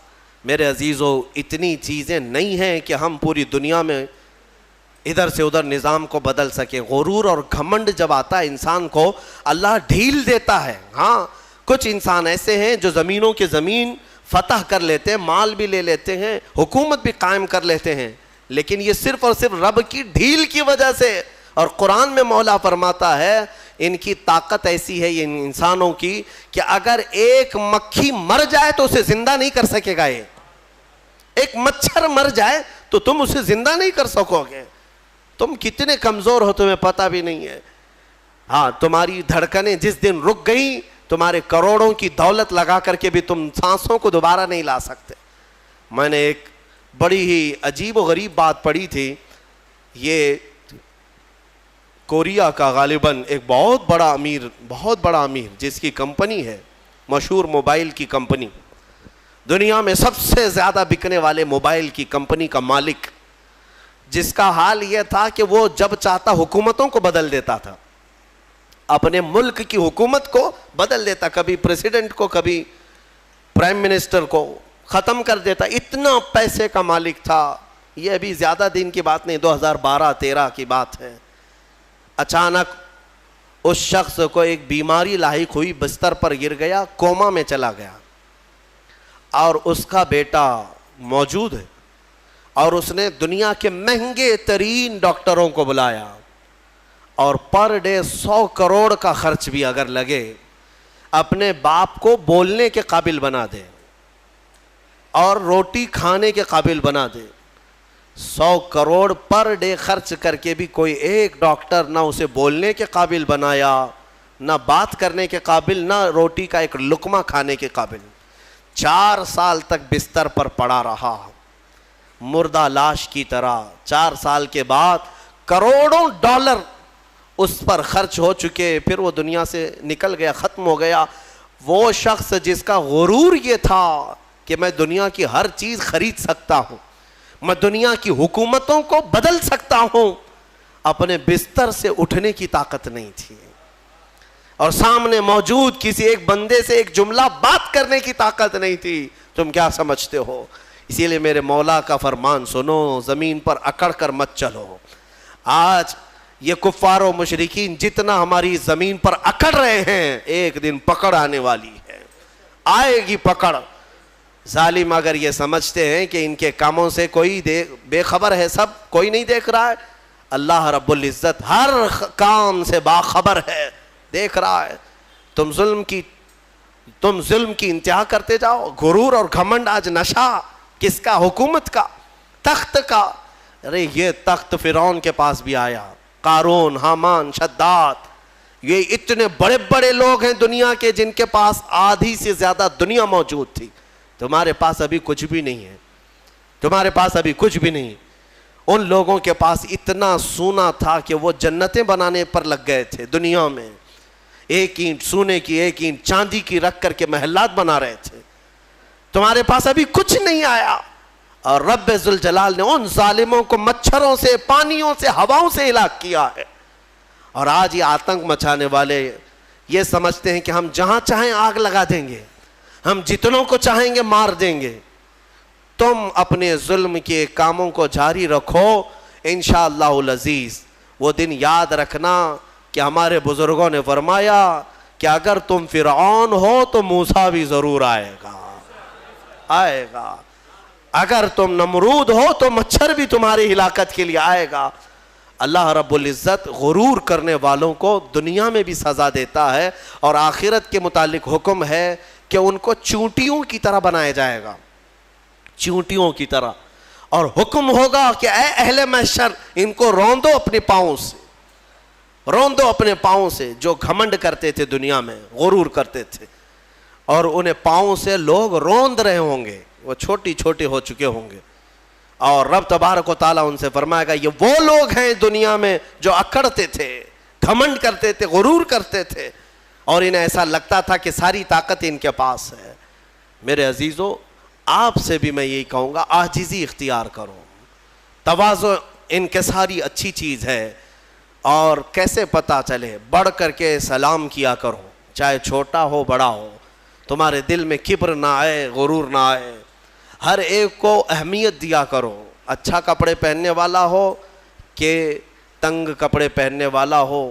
میرے عزیزو اتنی چیزیں نہیں ہیں کہ ہم پوری دنیا میں ادھر سے ادھر نظام کو بدل سکیں۔ غرور اور گھمنڈ جب آتا ہے انسان کو اللہ ڈھیل دیتا ہے۔ ہاں کچھ انسان ایسے ہیں جو زمینوں کے زمین فتح کر لیتے ہیں، مال بھی لے لیتے ہیں، حکومت بھی قائم کر لیتے ہیں، لیکن یہ صرف اور صرف رب کی ڈھیل کی وجہ سے۔ اور قرآن میں مولا فرماتا ہے ان کی طاقت ایسی ہے ان انسانوں کی کہ اگر ایک مکھی مر جائے تو اسے زندہ نہیں کر سکے گا، یہ ایک مچھر مر جائے تو تم اسے زندہ نہیں کر سکو گے۔ تم کتنے کمزور ہو تمہیں پتہ بھی نہیں ہے۔ ہاں تمہاری دھڑکنیں جس دن رک گئی، تمہارے کروڑوں کی دولت لگا کر کے بھی تم سانسوں کو دوبارہ نہیں لا سکتے۔ میں نے ایک بڑی ہی عجیب و غریب بات پڑھی تھی، یہ کوریا کا غالباً ایک بہت بڑا امیر جس کی کمپنی ہے، مشہور موبائل کی کمپنی، دنیا میں سب سے زیادہ بکنے والے موبائل کی کمپنی کا مالک، جس کا حال یہ تھا کہ وہ جب چاہتا حکومتوں کو بدل دیتا تھا، اپنے ملک کی حکومت کو بدل دیتا، کبھی پریزیڈنٹ کو کبھی پرائم منسٹر کو ختم کر دیتا، اتنا پیسے کا مالک تھا۔ یہ ابھی زیادہ دن کی بات نہیں، 2012-13 کی بات ہے۔ اچانک اس شخص کو ایک بیماری لاحق ہوئی، بستر پر گر گیا، کوما میں چلا گیا، اور اس کا بیٹا موجود ہے اور اس نے دنیا کے مہنگے ترین ڈاکٹروں کو بلایا اور پر ڈے 100 کروڑ کا خرچ بھی اگر لگے اپنے باپ کو بولنے کے قابل بنا دے اور روٹی کھانے کے قابل بنا دے. 100 کروڑ پر ڈے خرچ کر کے بھی کوئی ایک ڈاکٹر نہ اسے بولنے کے قابل بنایا, نہ بات کرنے کے قابل, نہ روٹی کا ایک لقمہ کھانے کے قابل. 4 سال تک بستر پر پڑا رہا مردہ لاش کی طرح. 4 سال کے بعد کروڑوں ڈالر اس پر خرچ ہو چکے, پھر وہ دنیا سے نکل گیا, ختم ہو گیا. وہ شخص جس کا غرور یہ تھا کہ میں دنیا کی ہر چیز خرید سکتا ہوں, میں دنیا کی حکومتوں کو بدل سکتا ہوں, اپنے بستر سے اٹھنے کی طاقت نہیں تھی اور سامنے موجود کسی ایک بندے سے ایک جملہ بات کرنے کی طاقت نہیں تھی. تم کیا سمجھتے ہو؟ اسی لیے میرے مولا کا فرمان سنو, زمین پر اکڑ کر مت چلو. آج یہ کفار و مشرکین جتنا ہماری زمین پر اکڑ رہے ہیں, ایک دن پکڑ آنے والی ہے, آئے گی پکڑ. ظالم اگر یہ سمجھتے ہیں کہ ان کے کاموں سے کوئی بے خبر ہے, سب کوئی نہیں دیکھ رہا ہے, اللہ رب العزت ہر کام سے باخبر ہے, دیکھ رہا ہے. تم ظلم کی انتہا کرتے جاؤ. غرور اور گھمنڈ آج نشہ کس کا؟ حکومت کا, تخت کا. ارے یہ تخت فرعون کے پاس بھی آیا, قارون, حامان, شداد, یہ اتنے بڑے بڑے لوگ ہیں دنیا کے جن کے پاس آدھی سے زیادہ دنیا موجود تھی. تمہارے پاس ابھی کچھ بھی نہیں ہے, تمہارے پاس ابھی کچھ بھی نہیں. ان لوگوں کے پاس اتنا سونا تھا کہ وہ جنتیں بنانے پر لگ گئے تھے دنیا میں. ایک اینٹ سونے کی, ایک اینٹ چاندی کی رکھ کر کے محلات بنا رہے تھے. تمہارے پاس ابھی کچھ نہیں آیا, اور رب ذوالجلال نے ان ظالموں کو مچھروں سے, پانیوں سے, ہواؤں سے ہلاک کیا ہے. اور آج یہ آتنک مچانے والے یہ سمجھتے ہیں کہ ہم جہاں چاہیں آگ لگا دیں گے, ہم جتنوں کو چاہیں گے مار دیں گے. تم اپنے ظلم کے کاموں کو جاری رکھو, انشاءاللہ العزیز وہ دن یاد رکھنا کہ ہمارے بزرگوں نے فرمایا کہ اگر تم فرعون ہو تو موسیٰ بھی ضرور آئے گا. اگر تم نمرود ہو تو مچھر بھی تمہاری ہلاکت کے لیے آئے گا. اللہ رب العزت غرور کرنے والوں کو دنیا میں بھی سزا دیتا ہے, اور آخرت کے متعلق حکم ہے کہ ان کو چونٹیوں کی طرح بنایا جائے گا, چونٹیوں کی طرح. اور حکم ہوگا کہ اے اہل محشر, ان کو روندو اپنے پاؤں سے, روندو اپنے پاؤں سے. جو گھمنڈ کرتے تھے دنیا میں, غرور کرتے تھے, اور انہیں پاؤں سے لوگ روند رہے ہوں گے, وہ چھوٹی چھوٹی ہو چکے ہوں گے. اور رب تبارک و تعالیٰ ان سے فرمائے گا یہ وہ لوگ ہیں دنیا میں جو اکڑتے تھے, گھمنڈ کرتے تھے, غرور کرتے تھے, اور انہیں ایسا لگتا تھا کہ ساری طاقت ان کے پاس ہے. میرے عزیزو, آپ سے بھی میں یہی کہوں گا, عاجزی اختیار کرو. تواضع انکساری اچھی چیز ہے, اور کیسے پتہ چلے, بڑھ کر کے سلام کیا کرو, چاہے چھوٹا ہو بڑا ہو. تمہارے دل میں کبر نہ آئے, غرور نہ آئے. ہر ایک کو اہمیت دیا کرو, اچھا کپڑے پہننے والا ہو کہ تنگ کپڑے پہننے والا ہو,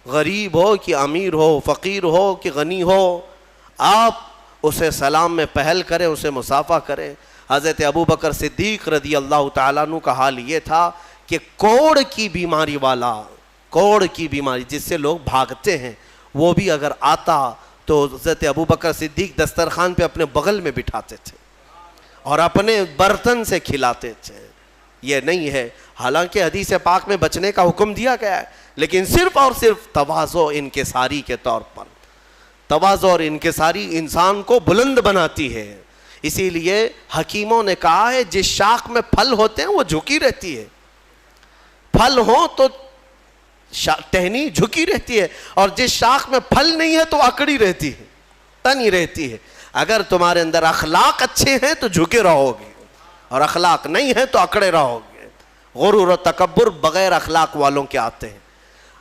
غریب ہو کہ امیر ہو, فقیر ہو کہ غنی ہو, آپ اسے سلام میں پہل کریں, اسے مصافحہ کریں. حضرت ابوبکر صدیق رضی اللہ تعالیٰ عنہ کا حال یہ تھا کہ کوڑ کی بیماری والا, کوڑ کی بیماری جس سے لوگ بھاگتے ہیں, وہ بھی اگر آتا تو حضرت ابوبکر صدیق دسترخوان پہ اپنے بغل میں بٹھاتے تھے اور اپنے برتن سے کھلاتے تھے. یہ نہیں ہے, حالانکہ حدیث پاک میں بچنے کا حکم دیا گیا ہے, لیکن صرف اور صرف تواضع انکساری کے طور پر. تواضع اور انکساری انسان کو بلند بناتی ہے. اسی لیے حکیموں نے کہا ہے جس شاخ میں پھل ہوتے ہیں وہ جھکی رہتی ہے, پھل ہوں تو ٹہنی جھکی رہتی ہے, اور جس شاخ میں پھل نہیں ہے تو اکڑی رہتی ہے, تنی رہتی ہے. اگر تمہارے اندر اخلاق اچھے ہیں تو جھکے رہو گے, اور اخلاق نہیں ہے تو اکڑے رہو گے. غرور و تکبر بغیر اخلاق والوں کے آتے ہیں.